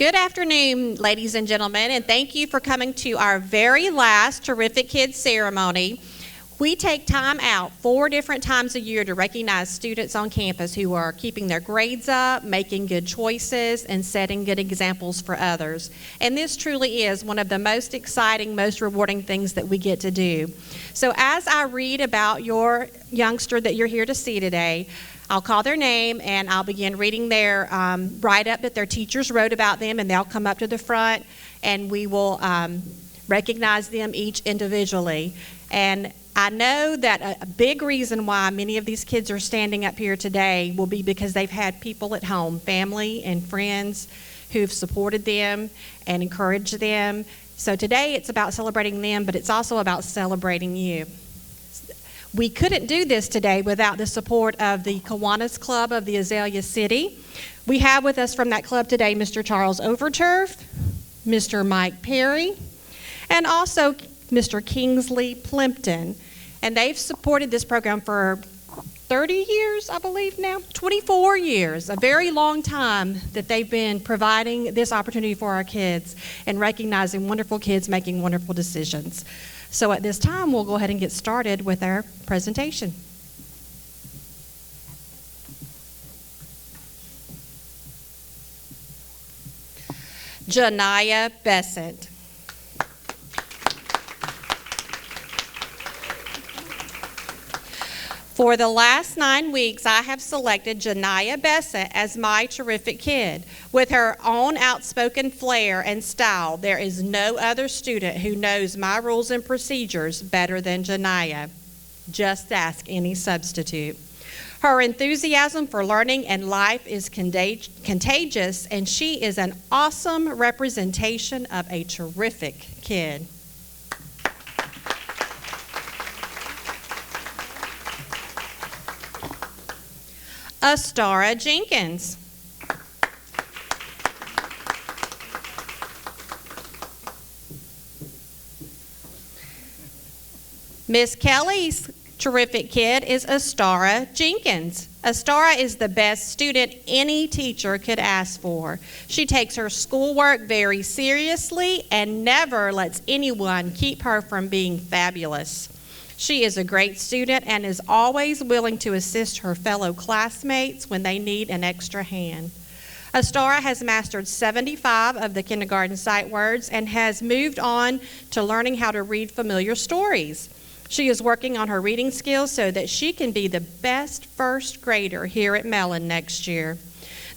Good afternoon, ladies and gentlemen, and thank you for coming to our very last Terrific Kids ceremony. We take time out 4 different times a year to recognize students on campus who are keeping their grades up, making good choices, and setting good examples for others. And this truly is one of the most exciting, most rewarding things that we get to do. So as I read about your youngster that you're here to see today, I'll call their name and I'll begin reading their write-up that their teachers wrote about them, and they'll come up to the front and we will recognize them each individually. And I know that a big reason why many of these kids are standing up here today will be because they've had people at home, family and friends, who've supported them and encouraged them. So today it's about celebrating them, but it's also about celebrating you. We couldn't do this today without the support of the Kiwanis Club of the Azalea City. We have with us from that club today Mr. Charles Overturf, Mr. Mike Perry, and also Mr. Kingsley Plimpton. And they've supported this program for 30 years, I believe now, 24 years, a very long time that they've been providing this opportunity for our kids and recognizing wonderful kids making wonderful decisions. So at this time, we'll go ahead and get started with our presentation. Jenaya Besant. For the last 9 weeks, I have selected Jenaya Besant as my terrific kid. With her own outspoken flair and style, there is no other student who knows my rules and procedures better than Jenaya. Just ask any substitute. Her enthusiasm for learning and life is contagious, and she is an awesome representation of a terrific kid. Astara Jenkins. Miss Kelly's terrific kid is Astara Jenkins. Astara is the best student any teacher could ask for. She takes her schoolwork very seriously and never lets anyone keep her from being fabulous. She is a great student and is always willing to assist her fellow classmates when they need an extra hand. Astara has mastered 75 of the kindergarten sight words and has moved on to learning how to read familiar stories. She is working on her reading skills so that she can be the best first grader here at Mellon next year.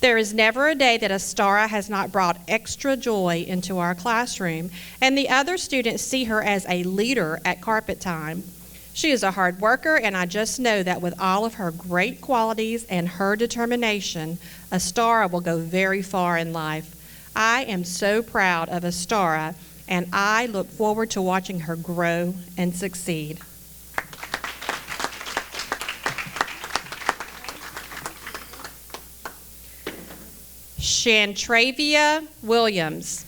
There is never a day that Astara has not brought extra joy into our classroom, and the other students see her as a leader at carpet time. She is a hard worker, and I just know that with all of her great qualities and her determination, Astara will go very far in life. I am so proud of Astara, and I look forward to watching her grow and succeed. Shantra Williams.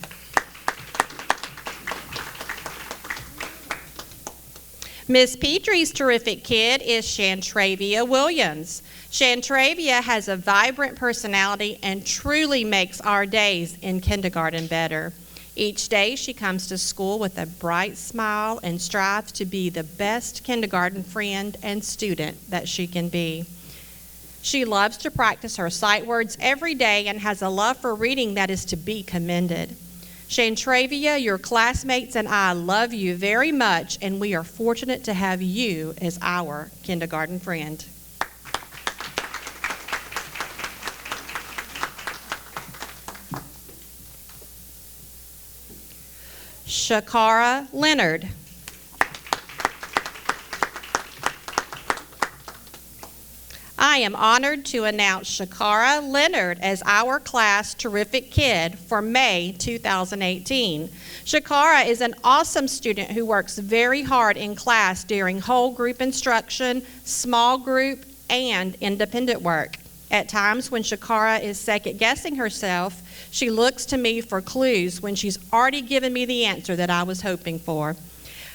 Miss Petrie's terrific kid is Shantra Williams. Shantra has a vibrant personality and truly makes our days in kindergarten better. Each day she comes to school with a bright smile and strives to be the best kindergarten friend and student that she can be. She loves to practice her sight words every day and has a love for reading that is to be commended. Shantra, your classmates and I love you very much, and we are fortunate to have you as our kindergarten friend. Chikara Leonard. I am honored to announce Chikara Leonard as our class terrific kid for May 2018. Chikara is an awesome student who works very hard in class during whole group instruction, small group, and independent work. At times when Chikara is second-guessing herself, she looks to me for clues when she's already given me the answer that I was hoping for.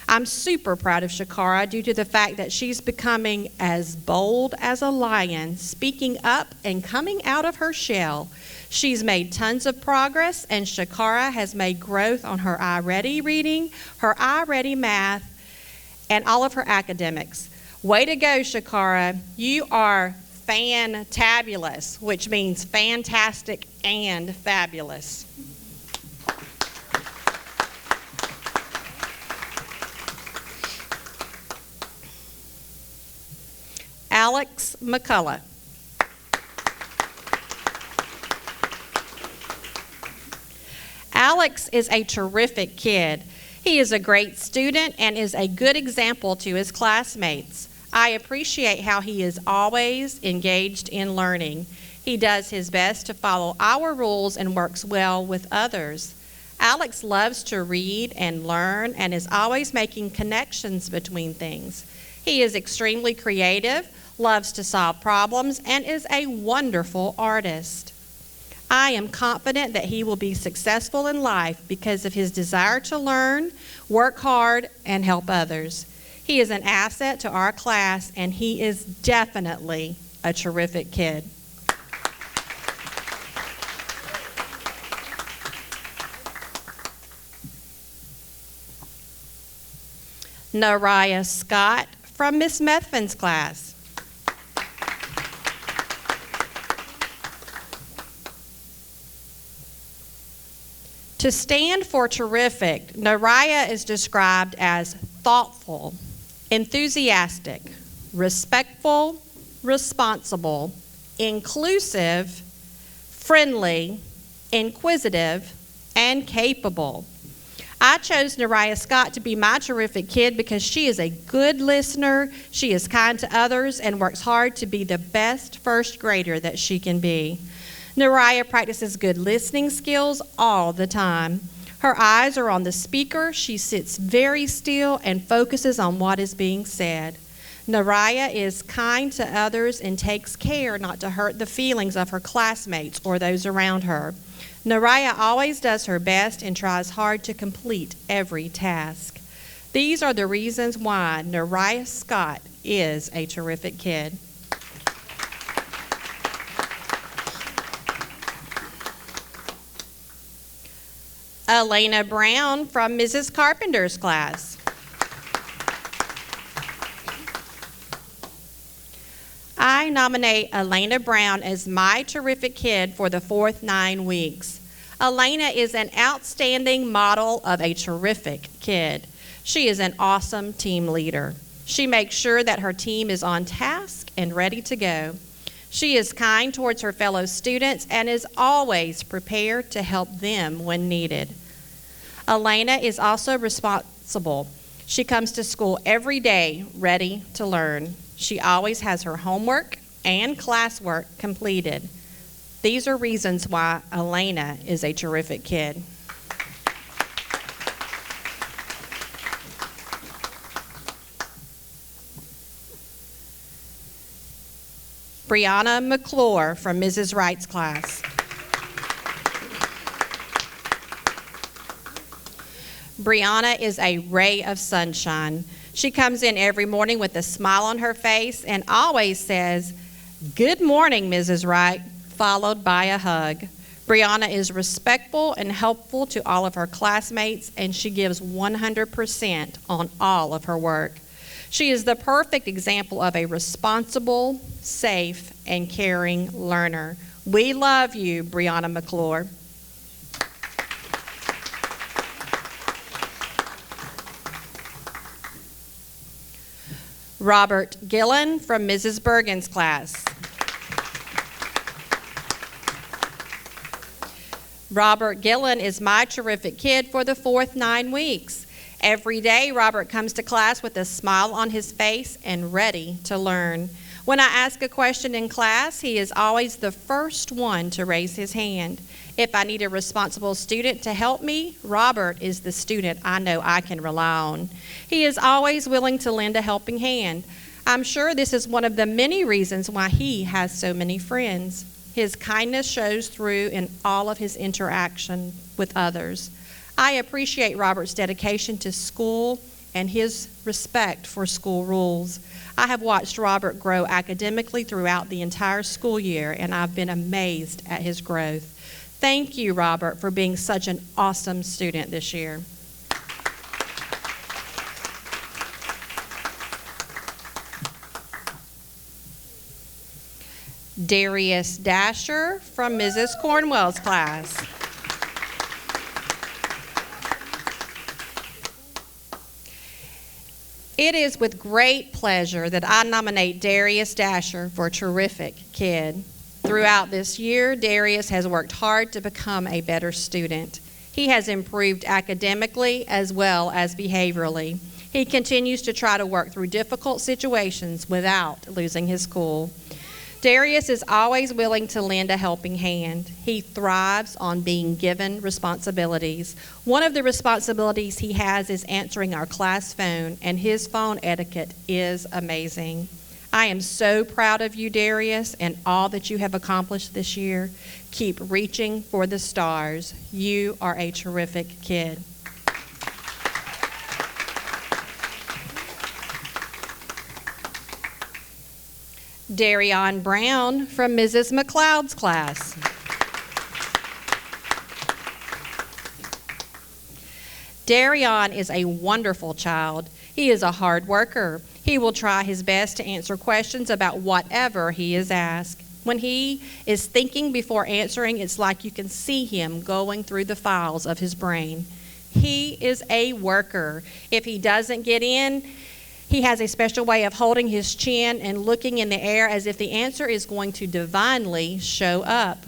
I'm super proud of Chikara due to the fact that she's becoming as bold as a lion, speaking up and coming out of her shell. She's made tons of progress, and Chikara has made growth on her iReady reading, her iReady math, and all of her academics. Way to go, Chikara. You are fantabulous, which means fantastic and fabulous. Alex McCullough. Alex is a terrific kid. He is a great student and is a good example to his classmates. I appreciate how he is always engaged in learning. He does his best to follow our rules and works well with others. Alex loves to read and learn and is always making connections between things. He is extremely creative, loves to solve problems, and is a wonderful artist. I am confident that he will be successful in life because of his desire to learn, work hard, and help others. He is an asset to our class, and he is definitely a terrific kid. Neriah Scott from Miss Methvin's class. To stand for terrific, Neriah is described as thoughtful, enthusiastic, respectful, responsible, inclusive, friendly, inquisitive, and capable. I chose Neriah Scott to be my terrific kid because she is a good listener, she is kind to others, and works hard to be the best first grader that she can be. Neriah practices good listening skills all the time. Her eyes are on the speaker. She sits very still and focuses on what is being said. Neriah is kind to others and takes care not to hurt the feelings of her classmates or those around her. Neriah always does her best and tries hard to complete every task. These are the reasons why Neriah Scott is a terrific kid. Alena Brown from Mrs. Carpenter's class. I nominate Alena Brown as my terrific kid for the fourth 9 weeks. Alena is an outstanding model of a terrific kid. She is an awesome team leader. She makes sure that her team is on task and ready to go. She is kind towards her fellow students and is always prepared to help them when needed. Alena is also responsible. She comes to school every day ready to learn. She always has her homework and classwork completed. These are reasons why Alena is a terrific kid. Brianna McClure from Mrs. Wright's class. Brianna is a ray of sunshine. She comes in every morning with a smile on her face and always says, "Good morning, Mrs. Wright," followed by a hug. Brianna is respectful and helpful to all of her classmates, and she gives 100% on all of her work. She is the perfect example of a responsible, safe, and caring learner. We love you, Brianna McClure. Robert Gillen from Mrs. Bergen's class. Robert Gillen is my terrific kid for the fourth 9 weeks. Every day, Robert comes to class with a smile on his face and ready to learn. When I ask a question in class, he is always the first one to raise his hand. If I need a responsible student to help me, Robert is the student I know I can rely on. He is always willing to lend a helping hand. I'm sure this is one of the many reasons why he has so many friends. His kindness shows through in all of his interaction with others. I appreciate Robert's dedication to school and his respect for school rules. I have watched Robert grow academically throughout the entire school year, and I've been amazed at his growth. Thank you, Robert, for being such an awesome student this year. Darius Dasher from Mrs. Cornwell's class. It is with great pleasure that I nominate Darius Dasher for Terrific Kid. Throughout this year, Darius has worked hard to become a better student. He has improved academically as well as behaviorally. He continues to try to work through difficult situations without losing his cool. Darius is always willing to lend a helping hand. He thrives on being given responsibilities. One of the responsibilities he has is answering our class phone, and his phone etiquette is amazing. I am so proud of you, Darius, and all that you have accomplished this year. Keep reaching for the stars. You are a terrific kid. Dareon Brown from Mrs. McLeod's class. Dareon is a wonderful child. He is a hard worker. He will try his best to answer questions about whatever he is asked. When he is thinking before answering, it's like you can see him going through the files of his brain. He is a worker. If he doesn't get in, he has a special way of holding his chin and looking in the air as if the answer is going to divinely show up.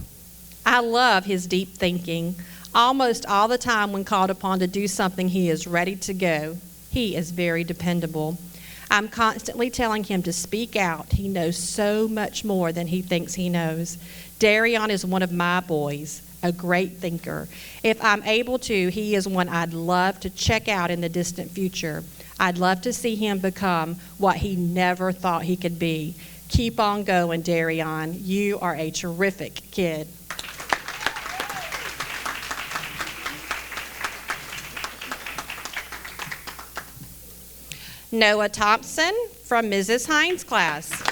I love his deep thinking. Almost all the time when called upon to do something, he is ready to go. He is very dependable. I'm constantly telling him to speak out. He knows so much more than he thinks he knows. Dareon is one of my boys, a great thinker. If I'm able to, he is one I'd love to check out in the distant future. I'd love to see him become what he never thought he could be. Keep on going, Dareon. You are a terrific kid. Noah Thompson from Mrs. Hines' class.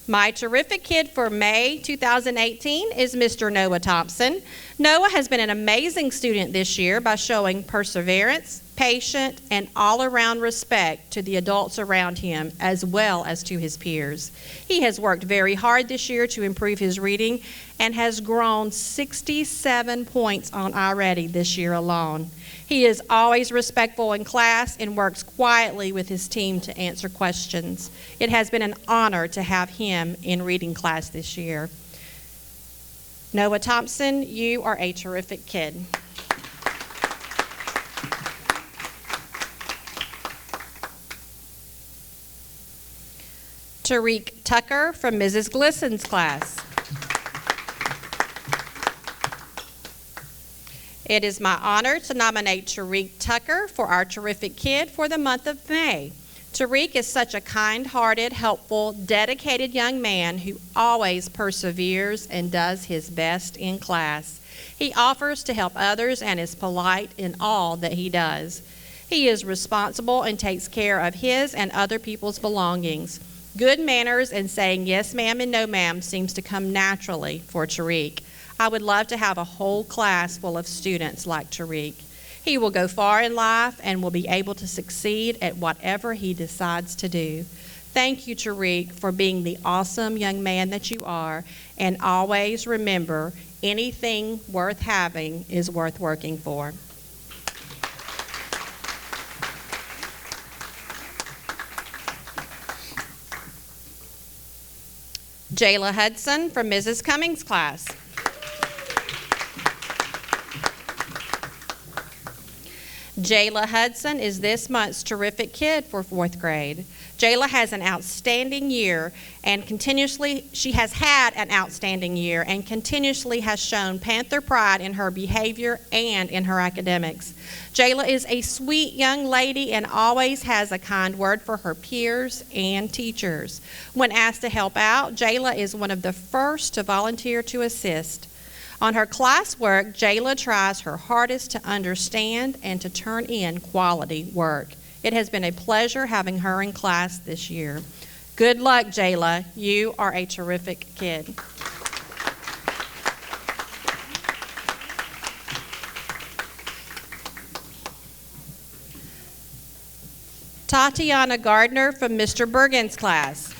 My terrific kid for May 2018 is Mr. Noah Thompson. Noah has been an amazing student this year by showing perseverance, patience, and all-around respect to the adults around him as well as to his peers. He has worked very hard this year to improve his reading and has grown 67 points on iReady this year alone. He is always respectful in class and works quietly with his team to answer questions. It has been an honor to have him in reading class this year. Noah Thompson, you are a terrific kid. Tariq Tucker from Mrs. Glisson's class. It is my honor to nominate Tariq Tucker for our terrific kid for the month of May. Tariq is such a kind-hearted, helpful, dedicated young man who always perseveres and does his best in class. He offers to help others and is polite in all that he does. He is responsible and takes care of his and other people's belongings. Good manners and saying yes ma'am and no ma'am seems to come naturally for Tariq. I would love to have a whole class full of students like Tariq. He will go far in life and will be able to succeed at whatever he decides to do. Thank you, Tariq, for being the awesome young man that you are, and always remember, anything worth having is worth working for. Jayla Hudson from Mrs. Cummings' class. Jayla Hudson is this month's terrific kid for 4th grade. Jayla has an outstanding year and she has had an outstanding year and continuously has shown Panther pride in her behavior and in her academics. Jayla is a sweet young lady and always has a kind word for her peers and teachers. When asked to help out, Jayla is one of the first to volunteer to assist. On her classwork, Jayla tries her hardest to understand and to turn in quality work. It has been a pleasure having her in class this year. Good luck, Jayla. You are a terrific kid. Tatyana Gardener from Mr. Bergen's class.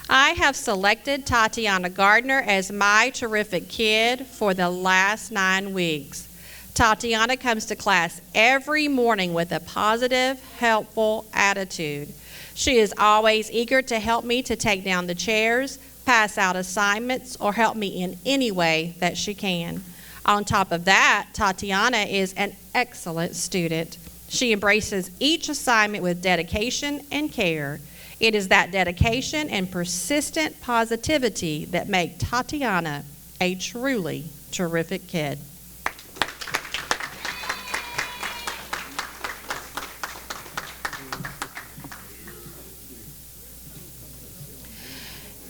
I have selected Tatyana Gardener as my terrific kid for the last 9 weeks. Tatyana comes to class every morning with a positive, helpful attitude. She is always eager to help me to take down the chairs, pass out assignments, or help me in any way that she can. On top of that, Tatyana is an excellent student. She embraces each assignment with dedication and care. It is that dedication and persistent positivity that make Tatyana a truly terrific kid.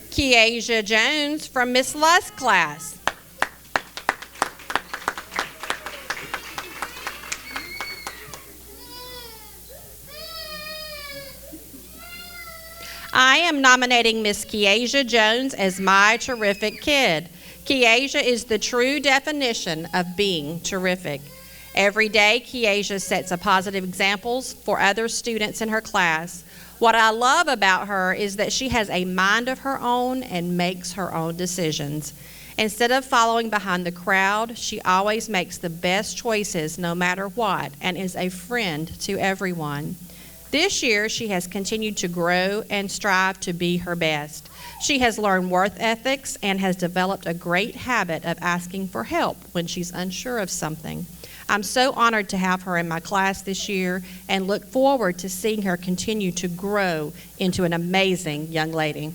Keasia Jones from Miss Lusk's class. I am nominating Miss Keasia Jones as my terrific kid. Keasia is the true definition of being terrific. Every day, Keasia sets a positive examples for other students in her class. What I love about her is that she has a mind of her own and makes her own decisions. Instead of following behind the crowd, she always makes the best choices no matter what and is a friend to everyone. This year, she has continued to grow and strive to be her best. She has learned work ethics and has developed a great habit of asking for help when she's unsure of something. I'm so honored to have her in my class this year and look forward to seeing her continue to grow into an amazing young lady.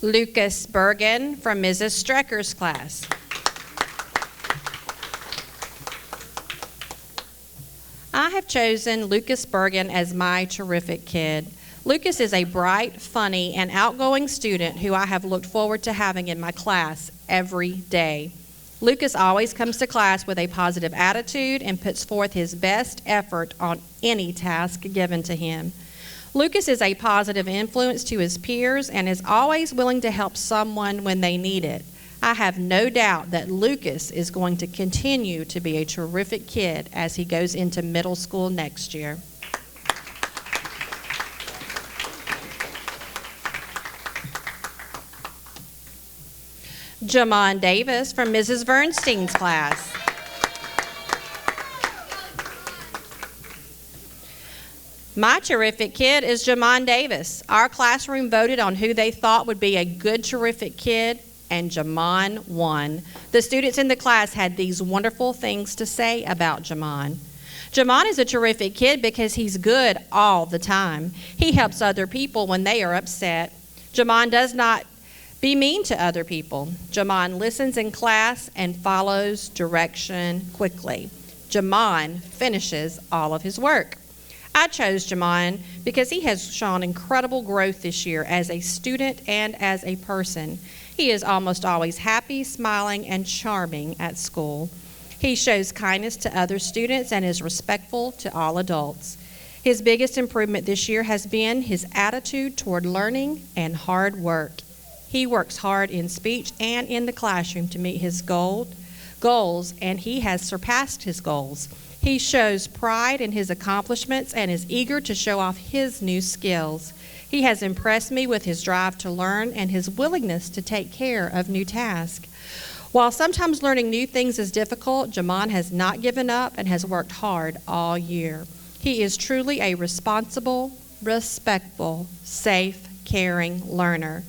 Lucas Bergen from Mrs. Strecker's class. I have chosen Lucas Bergen as my terrific kid. Lucas is a bright, funny, and outgoing student who I have looked forward to having in my class every day. Lucas always comes to class with a positive attitude and puts forth his best effort on any task given to him. Lucas is a positive influence to his peers and is always willing to help someone when they need it. I have no doubt that Lucas is going to continue to be a terrific kid as he goes into middle school next year. Jomon Davis from Mrs. Bernstein's class. My terrific kid is Jomon Davis. Our classroom voted on who they thought would be a good terrific kid, and Jomon won. The students in the class had these wonderful things to say about Jomon. Jomon is a terrific kid because he's good all the time. He helps other people when they are upset. Jomon does not be mean to other people. Jomon listens in class and follows direction quickly. Jomon finishes all of his work. I chose Jomon because he has shown incredible growth this year as a student and as a person. He is almost always happy, smiling, and charming at school. He shows kindness to other students and is respectful to all adults. His biggest improvement this year has been his attitude toward learning and hard work. He works hard in speech and in the classroom to meet his goals, and he has surpassed his goals. He shows pride in his accomplishments and is eager to show off his new skills. He has impressed me with his drive to learn and his willingness to take care of new tasks. While sometimes learning new things is difficult, Jomon has not given up and has worked hard all year. He is truly a responsible, respectful, safe, caring learner.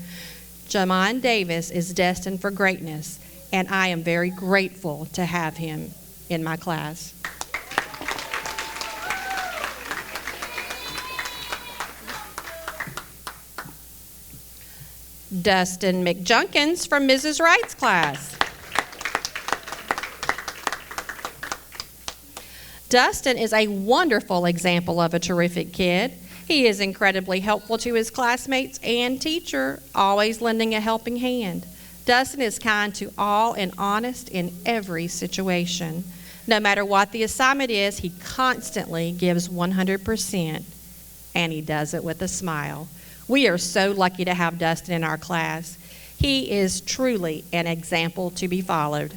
Jomon Davis is destined for greatness, and I am very grateful to have him in my class. Dustin McJunkin from Mrs. Wright's class. Dustin is a wonderful example of a terrific kid. He is incredibly helpful to his classmates and teacher, always lending a helping hand. Dustin is kind to all and honest in every situation. No matter what the assignment is, he constantly gives 100%, and he does it with a smile. We are so lucky to have Dustin in our class. He is truly an example to be followed.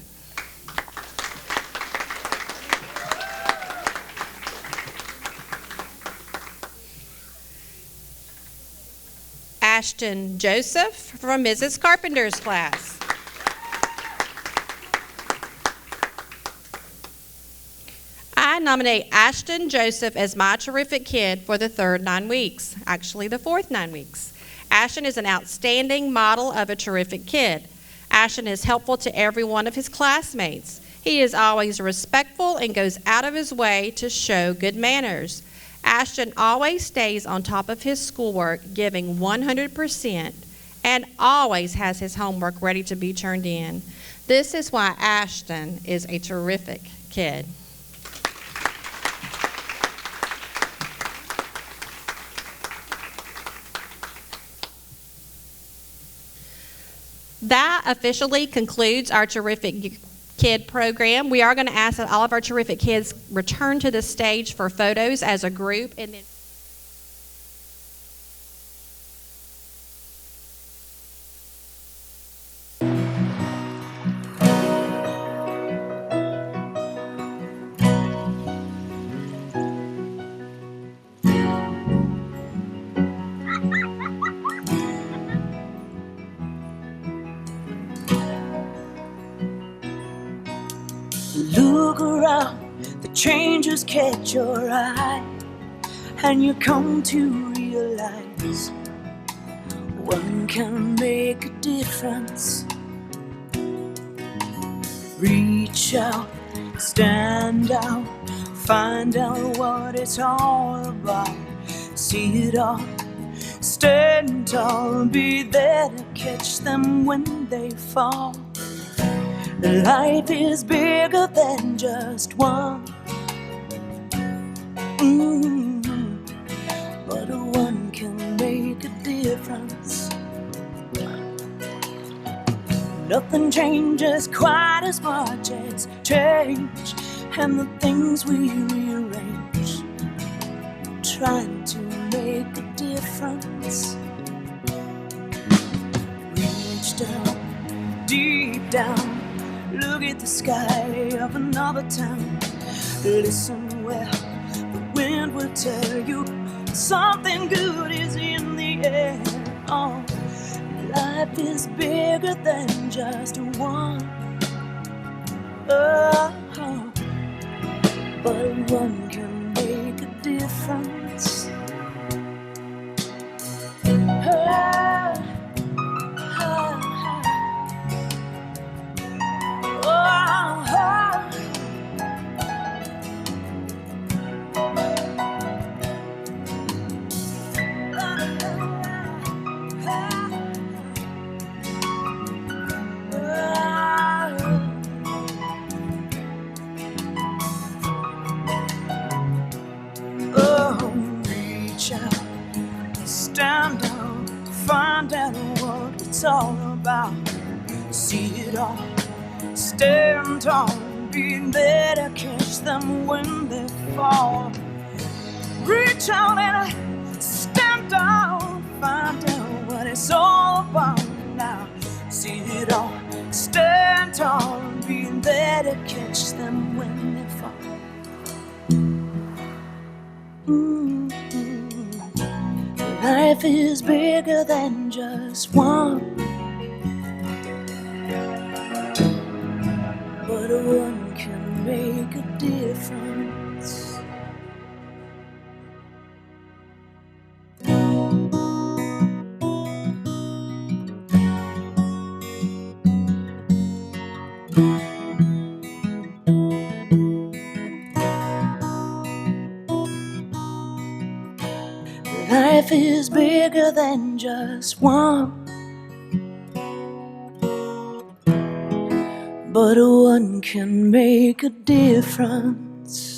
Ashton Joseph from Mrs. Carpenter's class. I nominate Ashton Joseph as my terrific kid for the third 9 weeks, actually the fourth 9 weeks. Ashton is an outstanding model of a terrific kid. Ashton is helpful to every one of his classmates. He is always respectful and goes out of his way to show good manners. Ashton always stays on top of his schoolwork, giving 100%, and always has his homework ready to be turned in. This is why Ashton is a terrific kid. That officially concludes our Terrific Kid program. We are going to ask that all of our terrific kids return to the stage for photos as a group, and then look around, the changes catch your eye, and you come to realize one can make a difference. Reach out, stand out, find out what it's all about. See it all, stand tall, be there to catch them when they fall. Life is bigger than just one, but one can make a difference. Nothing changes quite as much as change, and the things we rearrange, trying to make a difference. Reach down, deep down, look at the sky of another town. Listen well, the wind will tell you something good is in the air. Oh, life is bigger than just one. Oh, but one can make a difference. Stand up, find out what it's all about. See it all, stand tall, be there to catch them when they fall. Reach out and stand down, find out what it's all about now. See it all, stand tall, be there to catch them when they fall. Life is bigger than just one, but one can make a difference. Life is bigger than just one, but one can make a difference.